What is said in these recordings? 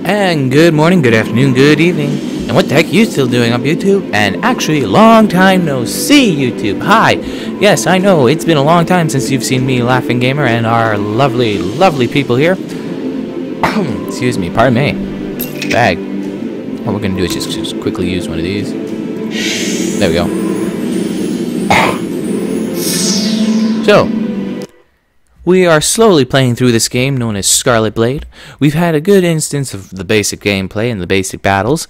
And good morning, good afternoon, good evening. And what the heck are you still doing up YouTube? And actually, long time no see, YouTube. Hi. Yes, I know, it's been a long time since you've seen me, LaughingGamer, and our lovely, lovely people here. Excuse me, pardon me. Bag. What we're going to do is just quickly use one of these. There we go. So, we are slowly playing through this game known as Scarlet Blade. We've had a good instance of the basic gameplay and the basic battles,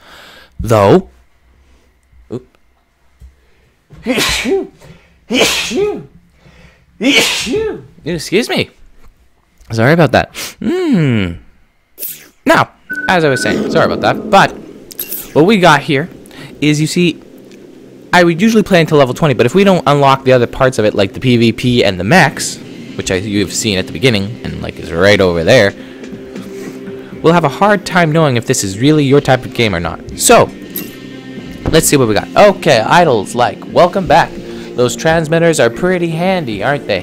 though. Excuse me. Sorry about that. Now, as I was saying, sorry about that, but what we got here is, you see, I would usually play until level 20, but if we don't unlock the other parts of it, like the PvP and the mechs, which you've seen at the beginning, and like is right over there, we'll have a hard time knowing if this is really your type of game or not. So, let's see what we got. Okay, idols like, welcome back. Those transmitters are pretty handy, aren't they?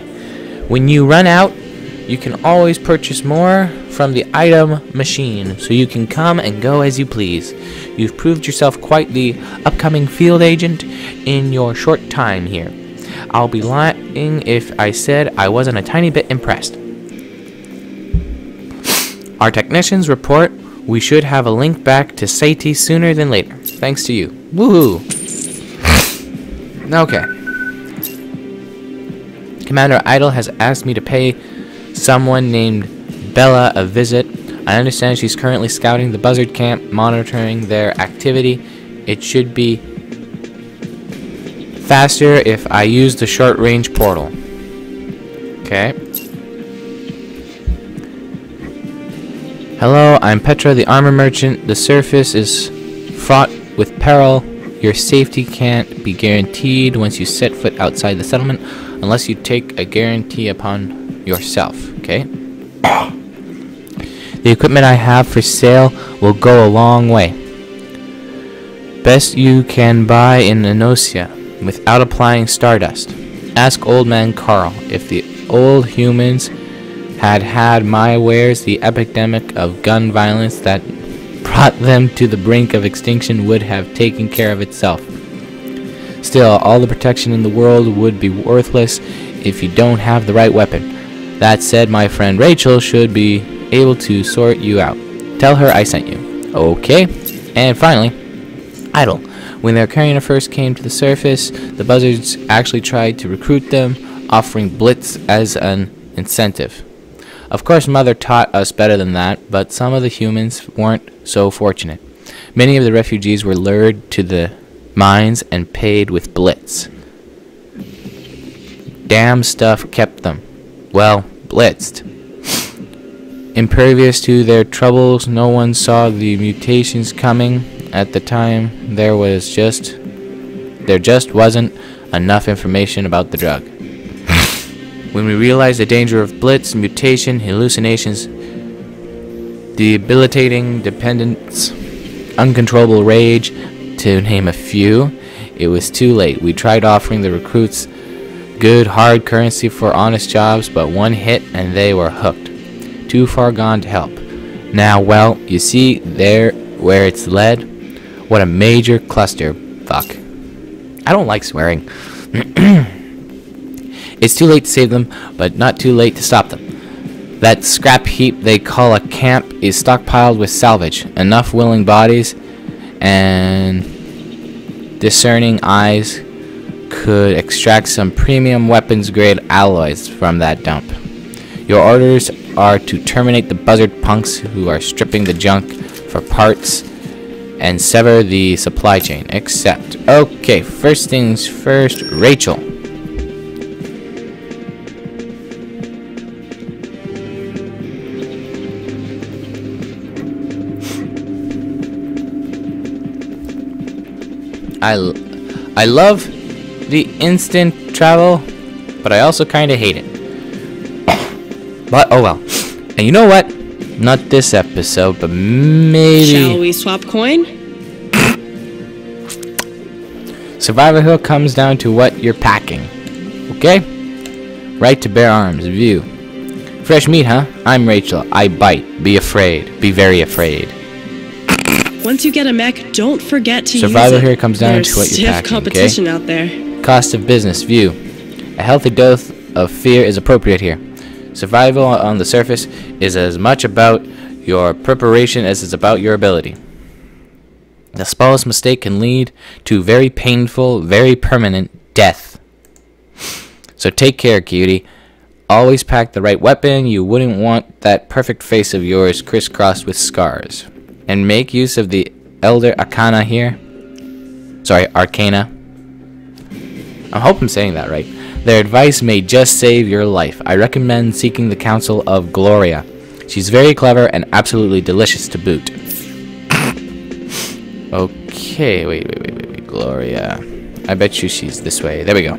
When you run out, you can always purchase more from the item machine, so you can come and go as you please. You've proved yourself quite the upcoming field agent in your short time here. I'll be lying if I said I wasn't a tiny bit impressed. Our technicians report we should have a link back to Sati sooner than later, thanks to you. Woohoo! Okay. Commander Idol has asked me to pay someone named Bella a visit. I understand she's currently scouting the buzzard camp, monitoring their activity. It should be faster if I use the short-range portal. Okay. Hello, I'm Petra, the armor merchant. The surface is fraught with peril. Your safety can't be guaranteed once you set foot outside the settlement, unless you take a guarantee upon yourself. Okay. The equipment I have for sale will go a long way. Best you can buy in Enosia without applying stardust. Ask old man Carl if the old humans had my wares, the epidemic of gun violence that brought them to the brink of extinction would have taken care of itself. Still, all the protection in the world would be worthless if you don't have the right weapon. That said, my friend Rachel should be able to sort you out. Tell her I sent you. Okay. And finally, Idol. When their carrier first came to the surface, the buzzards actually tried to recruit them, offering blitz as an incentive. Of course, Mother taught us better than that, but some of the humans weren't so fortunate. Many of the refugees were lured to the mines and paid with blitz. Damn stuff kept them, well, blitzed. Impervious to their troubles, no one saw the mutations coming. At the time, there just wasn't enough information about the drug. When we realized the danger of blitz, mutation, hallucinations, debilitating dependence, uncontrollable rage, to name a few, it was too late. We tried offering the recruits good hard currency for honest jobs, but one hit and they were hooked. Too far gone to help. Now, well, you see there where it's led? What a major cluster. Fuck. I don't like swearing. It's too late to save them, but not too late to stop them. That scrap heap they call a camp is stockpiled with salvage. Enough willing bodies and discerning eyes could extract some premium weapons-grade alloys from that dump. Your orders are to terminate the buzzard punks who are stripping the junk for parts and sever the supply chain. Except, okay, first things first, Rachel. I love the instant travel, but I also kind of hate it. But oh well. And you know what? Not this episode, but maybe. Shall we swap coin? Survival comes down to what you're packing. Okay? Right to bear arms. View. Fresh meat, huh? I'm Rachel. I bite. Be afraid. Be very afraid. Once you get a mech, don't forget to Survival use it. here comes down There's to what you're stiff packing, competition okay? out there. Cost of business. View. A healthy dose of fear is appropriate here. Survival on the surface is as much about your preparation as it's about your ability. The smallest mistake can lead to very painful, very permanent death. So take care, cutie. Always pack the right weapon. You wouldn't want that perfect face of yours crisscrossed with scars. And make use of the Elder Arcana here. Sorry, Arcana. I hope I'm saying that right. Their advice may just save your life. I recommend seeking the counsel of Gloria. She's very clever and absolutely delicious to boot. Okay, wait. Gloria. I bet you she's this way. There we go.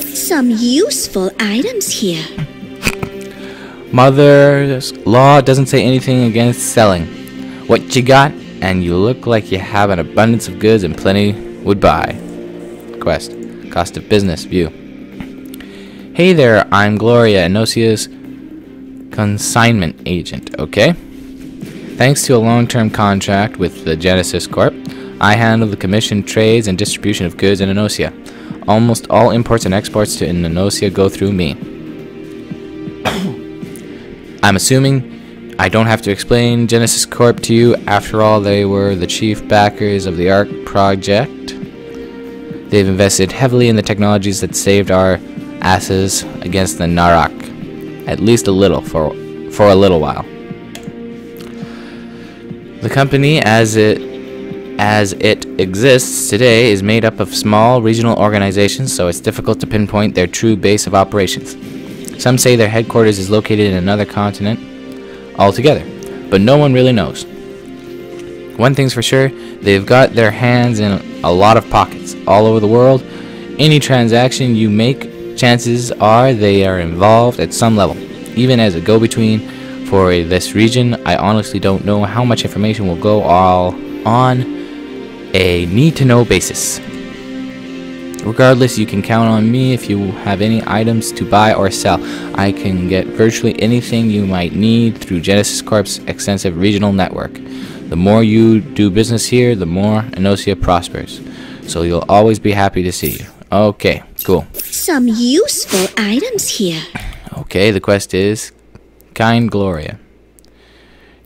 Some useful items here. Mother's law doesn't say anything against selling. What you got, and you look like you have an abundance of goods and plenty would buy. Quest. Cost of business. View. Hey there, I'm Gloria, Enosia's consignment agent, okay? Thanks to a long-term contract with the Genesis Corp, I handle the commission, trades, and distribution of goods in Enosia. Almost all imports and exports to Enosia go through me. I'm assuming I don't have to explain Genesis Corp to you. After all, they were the chief backers of the ARC project. They've invested heavily in the technologies that saved our asses against the Narok. At least a little, for a little while. The company, as it exists today, is made up of small regional organizations, so it's difficult to pinpoint their true base of operations. Some say their headquarters is located in another continent altogether, but no one really knows. One thing's for sure, they've got their hands in a lot of pockets all over the world. Any transaction you make, chances are they are involved at some level. Even as a go-between for this region, I honestly don't know how much information will go all on a need-to-know basis. Regardless, you can count on me if you have any items to buy or sell. I can get virtually anything you might need through Genesis Corp's extensive regional network. The more you do business here, the more Enosia prospers. So you'll always be happy to see you. Okay, cool. Some useful items here. Okay, the quest is Kind Gloria.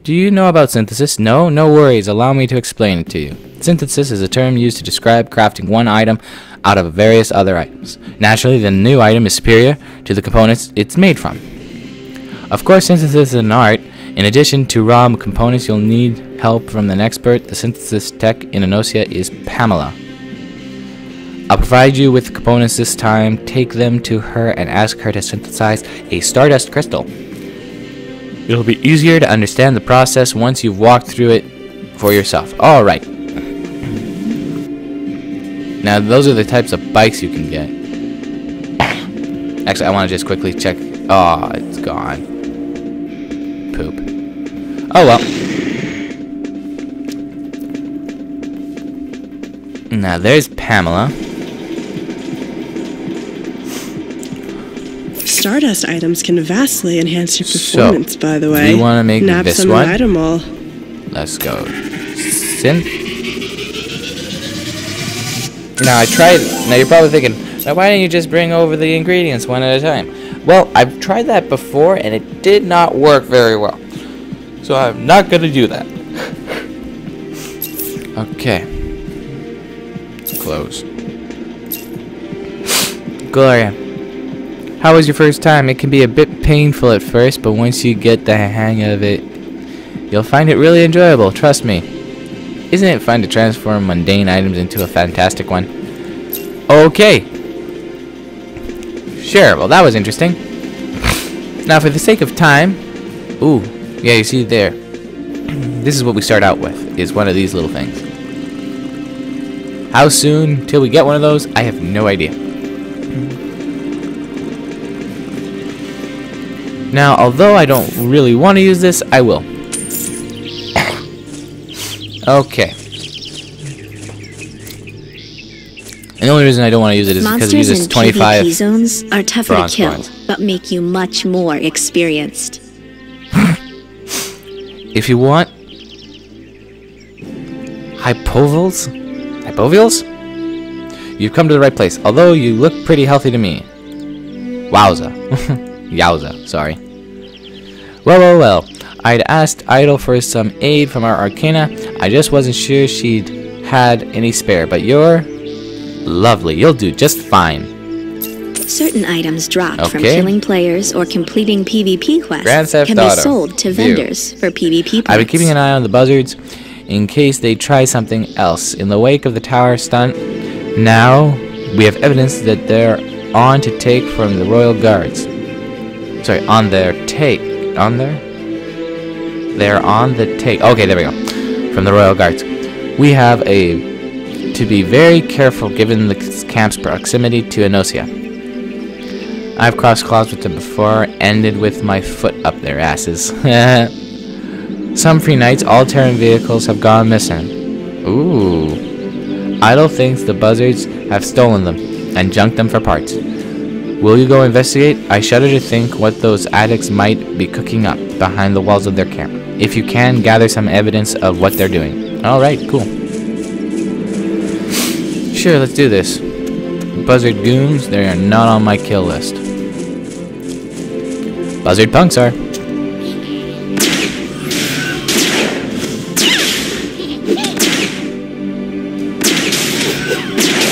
Do you know about synthesis? No? No worries. Allow me to explain it to you. Synthesis is a term used to describe crafting one item out of various other items. Naturally, the new item is superior to the components it's made from. Of course, synthesis is an art. In addition to raw components, you'll need help from an expert. The synthesis tech in Enosia is Pamela. I'll provide you with components this time. Take them to her and ask her to synthesize a stardust crystal. It'll be easier to understand the process once you've walked through it for yourself. Alright. Now, those are the types of bikes you can get. Actually, I want to just quickly check. Oh, it's gone. Poop. Oh well. Now, there's Pamela. Stardust items can vastly enhance your performance, by the way. Do you want to make Nab this some one? item all. Let's go. Synth. Now, I tried. Now, you're probably thinking, now why didn't you just bring over the ingredients one at a time? Well, I've tried that before, and it did not work very well. So I'm not going to do that. Okay. Close. Gloria, how was your first time? It can be a bit painful at first, but once you get the hang of it, you'll find it really enjoyable, trust me. Isn't it fun to transform mundane items into a fantastic one? Okay. Sure, well that was interesting. Now for the sake of time... Ooh, yeah, you see there. This is what we start out with, is one of these little things. How soon till we get one of those? I have no idea. Now, although I don't really want to use this, I will. Okay. And the only reason I don't want to use it is because it uses 25 PvP zones are tougher to kill, points. but make you much more experienced. If you want Hypovils? Hypovials? You've come to the right place, although you look pretty healthy to me. Wowza. Yowza, sorry. Well. I'd asked Idol for some aid from our Arcana. I just wasn't sure she'd had any spare, but you're lovely. You'll do just fine. Certain items dropped from killing players or completing PvP quests can be sold to vendors for PvP points. I've been keeping an eye on the buzzards in case they try something else. In the wake of the tower stunt, now we have evidence that they're on to take from the Royal Guards. Sorry, on their take. On there? They're on the take. Okay, there we go. From the Royal Guards. We have to be very careful given the camp's proximity to Enosia. I've crossed claws with them before, ended with my foot up their asses. Some free nights, all Terran vehicles have gone missing. Ooh. Idol thinks the buzzards have stolen them and junked them for parts. Will you go investigate? I shudder to think what those addicts might be cooking up behind the walls of their camp. If you can, gather some evidence of what they're doing. Alright, cool. Sure, let's do this. Buzzard goons, they are not on my kill list. Buzzard punks are.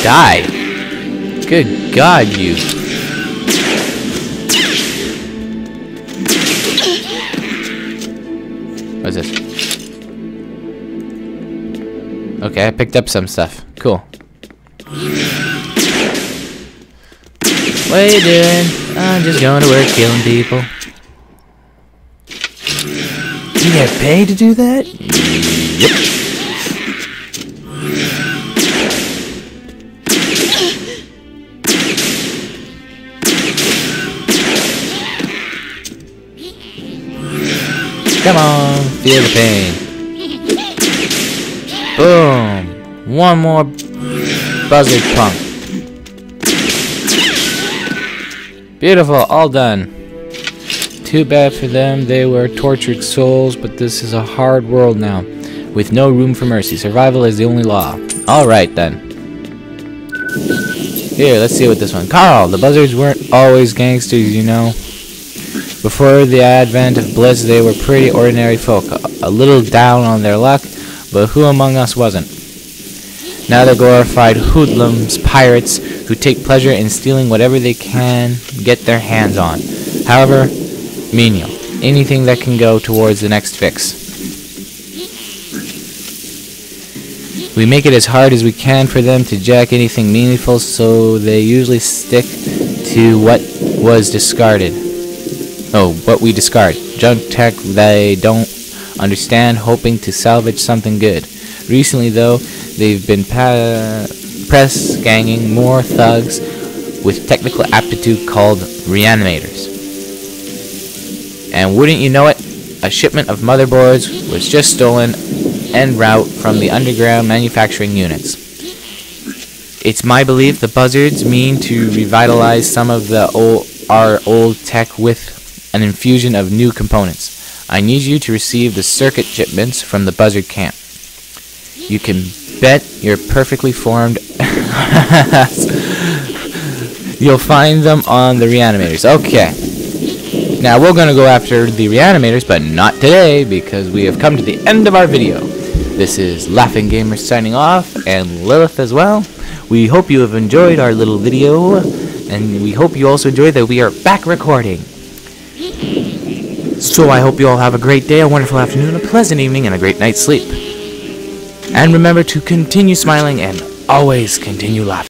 Die! Good God, you. What is this? Okay, I picked up some stuff. Cool. What are you doing? I'm just going to work killing people. You get paid to do that? Yep. Come on, feel the pain. Boom. One more buzzard punk. Beautiful, all done. Too bad for them, they were tortured souls, but this is a hard world now, with no room for mercy. Survival is the only law. Alright then. Here, let's see what this one. Carl, the buzzards weren't always gangsters, you know. Before the advent of Blitz, they were pretty ordinary folk, a little down on their luck, but who among us wasn't? Now they're glorified hoodlums, pirates, who take pleasure in stealing whatever they can get their hands on. However, menial. Anything that can go towards the next fix. We make it as hard as we can for them to jack anything meaningful, so they usually stick to what was discarded. Oh, what we discard. Junk tech they don't understand, hoping to salvage something good. Recently, though, they've been press ganging more thugs with technical aptitude called reanimators. And wouldn't you know it, a shipment of motherboards was just stolen en route from the underground manufacturing units. It's my belief the buzzards mean to revitalize some of our old tech with an infusion of new components. I need you to receive the circuit shipments from the buzzard camp. You can bet you're perfectly formed. You'll find them on the reanimators. Okay. Now we're going to go after the reanimators, but not today, because we have come to the end of our video. This is LaughingGamer signing off, and Lilith as well. We hope you have enjoyed our little video, and we hope you also enjoyed that we are back recording. So I hope you all have a great day, a wonderful afternoon, a pleasant evening, and a great night's sleep. And remember to continue smiling and always continue laughing.